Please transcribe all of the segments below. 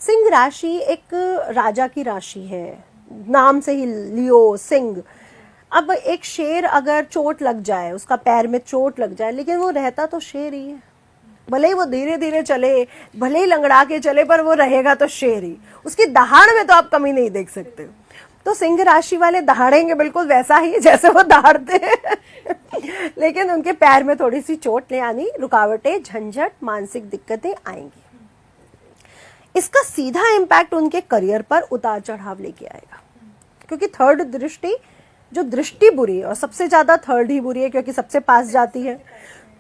सिंह राशि एक राजा की राशि है, नाम से ही लियो सिंह। अब एक शेर अगर चोट लग जाए, उसका पैर में चोट लग जाए, लेकिन वो रहता तो शेर ही है। भले ही वो धीरे धीरे चले, भले ही लंगड़ा के चले, पर वो रहेगा तो शेर ही। उसकी दहाड़ में तो आप कमी नहीं देख सकते। तो सिंह राशि वाले दहाड़ेंगे बिल्कुल वैसा ही जैसे वो दहाड़ते हैं लेकिन उनके पैर में थोड़ी सी चोट, यानी रुकावटें, झंझट, मानसिक दिक्कतें आएंगी। इसका सीधा इम्पैक्ट उनके करियर पर उतार चढ़ाव लेके आएगा, क्योंकि थर्ड दृष्टि, जो दृष्टि बुरी है, और सबसे ज्यादा थर्ड ही बुरी है क्योंकि सबसे पास जाती है,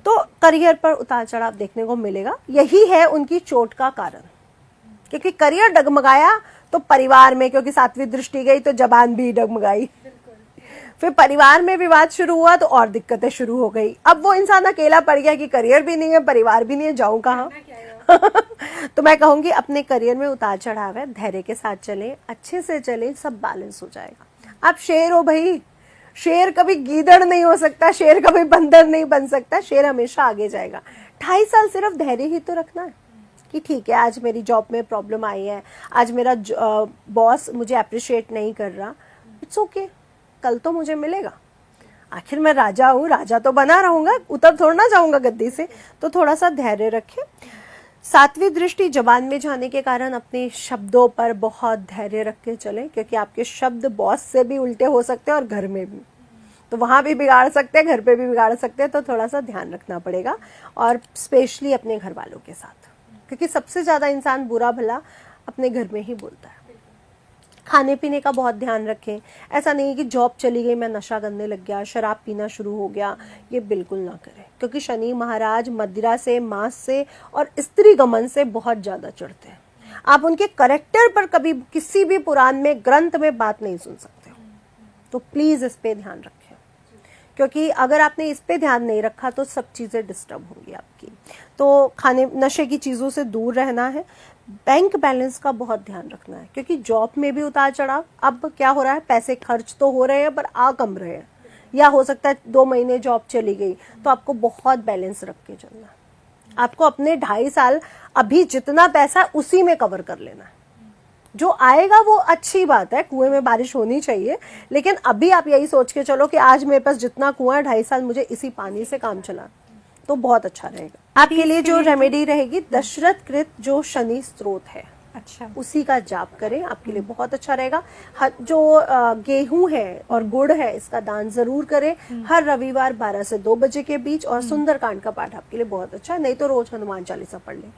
तो करियर पर उतार चढ़ाव देखने को मिलेगा। यही है उनकी चोट का कारण, क्योंकि करियर डगमगाया तो परिवार में, क्योंकि सातवीं दृष्टि गई तो जबान भी डगमगाई, फिर परिवार में विवाद शुरू हुआ तो और दिक्कतें शुरू हो गई। अब वो इंसान अकेला पड़ गया कि करियर भी नहीं है, परिवार भी नहीं है, जाऊं कहाँ तो मैं कहूंगी अपने करियर में उतार चढ़ाव है, धैर्य के साथ चले, अच्छे से चले, सब बैलेंस हो जाएगा। आप शेर हो भाई, शेर कभी गीदड़ नहीं हो सकता, शेर कभी बंदर नहीं बन सकता, शेर हमेशा आगे जाएगा। 2.5 साल सिर्फ धैर्य ही तो रखना है कि ठीक है, आज मेरी जॉब में प्रॉब्लम आई है, आज मेरा बॉस मुझे अप्रिशिएट नहीं कर रहा, इट्स ओके, कल तो मुझे मिलेगा। आखिर मैं राजा हूँ, राजा तो बना रहूंगा, उतर थोड़ा ना जाऊंगा गद्दी से। तो थोड़ा सा धैर्य रखें। सातवीं दृष्टि जबान में जाने के कारण अपने शब्दों पर बहुत धैर्य रख के चलें, क्योंकि आपके शब्द बॉस से भी उल्टे हो सकते हैं और घर में भी, तो वहां भी बिगाड़ सकते हैं, घर पे भी बिगाड़ सकते हैं। तो थोड़ा सा ध्यान रखना पड़ेगा, और स्पेशली अपने घर वालों के साथ, क्योंकि सबसे ज्यादा इंसान बुरा भला अपने घर में ही बोलता है। खाने पीने का बहुत ध्यान रखें। ऐसा नहीं कि जॉब चली गई, मैं नशा करने लग गया, शराब पीना शुरू हो गया, ये बिल्कुल ना करें, क्योंकि शनि महाराज मदिरा से, मांस से और स्त्री गमन से बहुत ज्यादा चढ़ते हैं। आप उनके करेक्टर पर कभी किसी भी पुराण में, ग्रंथ में बात नहीं सुन सकते हो। तो प्लीज इस पे ध्यान रखें, क्योंकि अगर आपने इस पे ध्यान नहीं रखा तो सब चीजें डिस्टर्ब होंगी आपकी। तो खाने, नशे की चीजों से दूर रहना है। बैंक बैलेंस का बहुत ध्यान रखना है, क्योंकि जॉब में भी उतार चढ़ाव। अब क्या हो रहा है, पैसे खर्च तो हो रहे हैं पर आ कम रहे हैं, या हो सकता है 2 महीने जॉब चली गई, तो आपको बहुत बैलेंस रख के चलना है। आपको अपने 2.5 साल अभी जितना पैसा उसी में कवर कर लेना है। जो आएगा वो अच्छी बात है, कुएं में बारिश होनी चाहिए, लेकिन अभी आप यही सोच के चलो कि आज मेरे पास जितना कुआं है, 2.5 साल मुझे इसी पानी से काम चला, तो बहुत अच्छा रहेगा। आपके लिए जो रेमेडी रहेगी, दशरथ कृत जो शनि स्त्रोत है, अच्छा, उसी का जाप करें, आपके लिए बहुत अच्छा रहेगा। जो गेहूं है और गुड़ है, इसका दान जरूर करें हर रविवार 12 से 2 बजे के बीच, और सुंदरकांड का पाठ आपके लिए बहुत अच्छा है। नहीं तो रोज हनुमान चालीसा पढ़ लें।